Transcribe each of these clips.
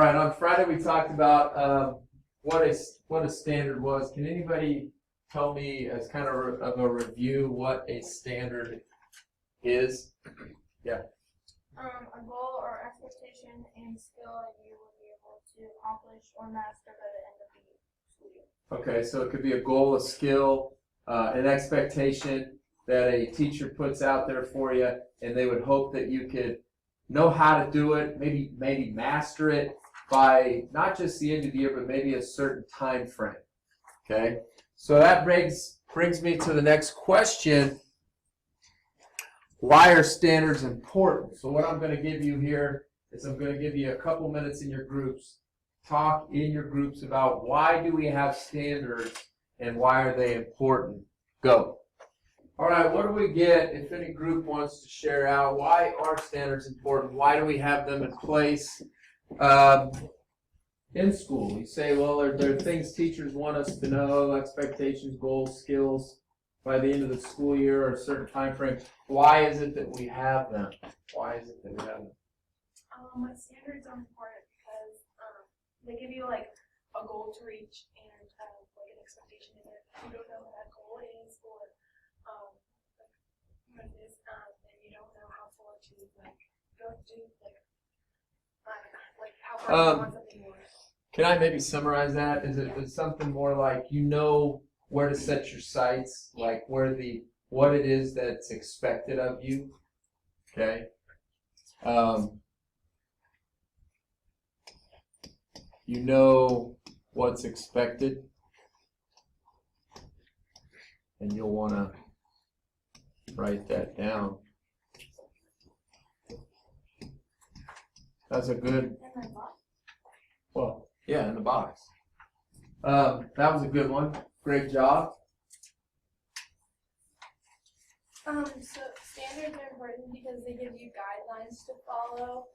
right, on Friday we talked about what a standard was. Can anybody tell me, as kind of a review, what a standard is? Yeah. A goal or expectation and skill that you will be able to accomplish or master by the end of the school year. Okay, so it could be a goal, a skill, an expectation that a teacher puts out there for you, and they would hope that you could know how to do it, maybe master it by not just the end of the year, but maybe a certain time frame. Okay, so that brings me to the next question. Why are standards important? So what I'm going to give you here is I'm going to give you a couple minutes in your groups. Talk in your groups about why do we have standards and why are they important. Go. All right, what do we get if any group wants to share out? Why are standards important? Why do we have them in place in school? You say, well, there are things teachers want us to know, expectations, goals, skills by the end of the school year or a certain time frame. Why is it that we have them? Why is it that we have them? Standards are important because they give you like a goal to reach and like an expectation. And if you don't know what that goal is or what it is, then you don't know how far to go to how far you want something more. Can I maybe summarize that? Is it something more like you know where to set your sights, like what it is that's expected of you? Okay. You know what's expected, and you'll want to write that down. That's a good. Well, yeah, in the box. That was a good one. Great job. So standards are important because they give you guidelines to follow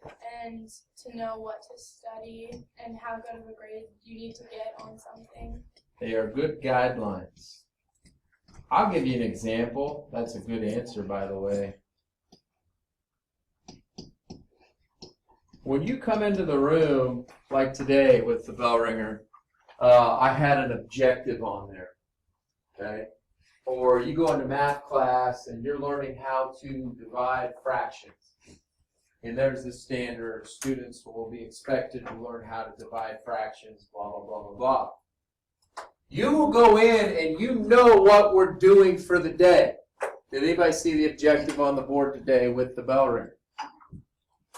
and to know what to study and how good of a grade you need to get on something. They are good guidelines. I'll give you an example. That's a good answer, by the way. When you come into the room, like today with the bell ringer, I had an objective on there, okay? Or you go into math class and you're learning how to divide fractions. And there's the standard, students will be expected to learn how to divide fractions, blah, blah, blah, blah, blah. You will go in and you know what we're doing for the day. Did anybody see the objective on the board today with the bell ringer?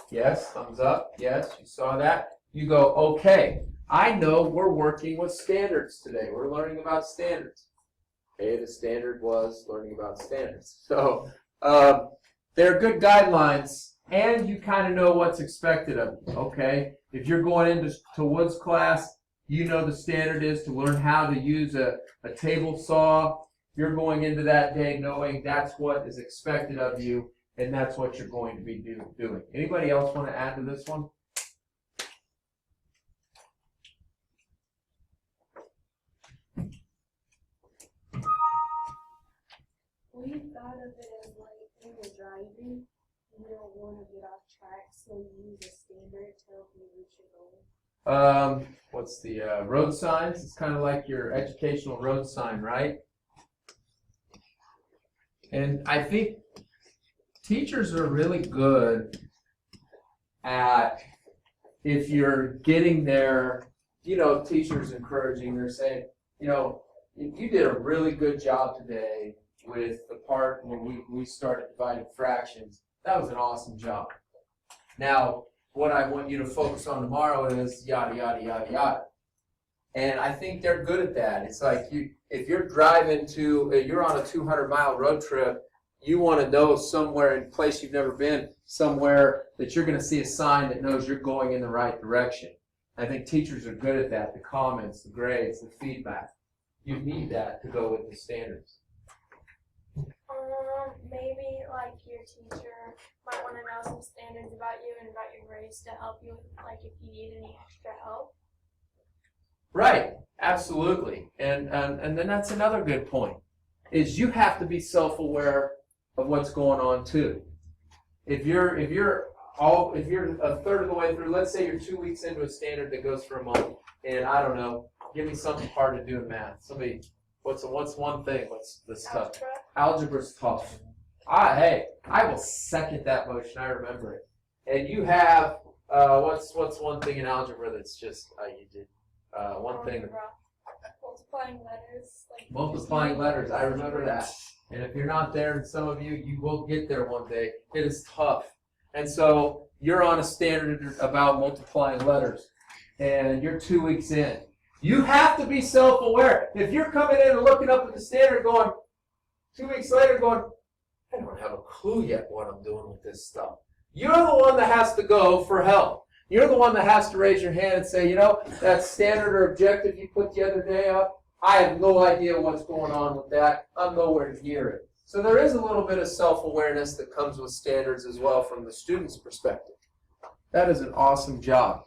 Yes, thumbs up. Yes, you saw that. You go, okay, I know we're working with standards today. We're learning about standards. Okay, the standard was learning about standards. So they're good guidelines, and you kind of know what's expected of you. Okay, if you're going into Wood's class, you know the standard is to learn how to use a table saw. You're going into that day knowing that's what is expected of you, and that's what you're going to be doing. Anybody else want to add to this one? We thought of it as like when you're driving, you don't want to get off track, so you use a standard to help you reach your goal. What's the road signs? It's kind of like your educational road sign, right? And I think teachers are really good at, if you're getting there, you know, teachers encouraging, they're saying, you know, you did a really good job today with the part when we started dividing fractions. That was an awesome job. Now, what I want you to focus on tomorrow is yada, yada, yada, yada. And I think they're good at that. It's like if you're driving you're on a 200-mile road trip, you want to know somewhere in a place you've never been, somewhere that you're going to see a sign that knows you're going in the right direction. I think teachers are good at that, the comments, the grades, the feedback. You need that to go with the standards. Maybe like your teacher might want to know some standards about you and about your grades to help you, like if you need any extra help. Right, absolutely. And then that's another good point, is you have to be self-aware of what's going on too. If you're if you're a third of the way through, let's say you're 2 weeks into a standard that goes for a month, and I don't know, give me something hard to do in math. Somebody, what's one thing? What's this tough? Algebra. Algebra's tough. I will second that motion. I remember it. And you have what's one thing in algebra that's just you did one thing. Multiplying letters. Like Multiplying letters. I remember that. And if you're not there, and some of you will get there one day. It is tough. And so you're on a standard about multiplying letters, and you're 2 weeks in. You have to be self-aware. If you're coming in and looking up at the standard going, 2 weeks later going, I don't have a clue yet what I'm doing with this stuff. You're the one that has to go for help. You're the one that has to raise your hand and say, that standard or objective you put the other day up, I have no idea what's going on with that. I'm nowhere near it. So there is a little bit of self-awareness that comes with standards as well from the student's perspective. That is an awesome job.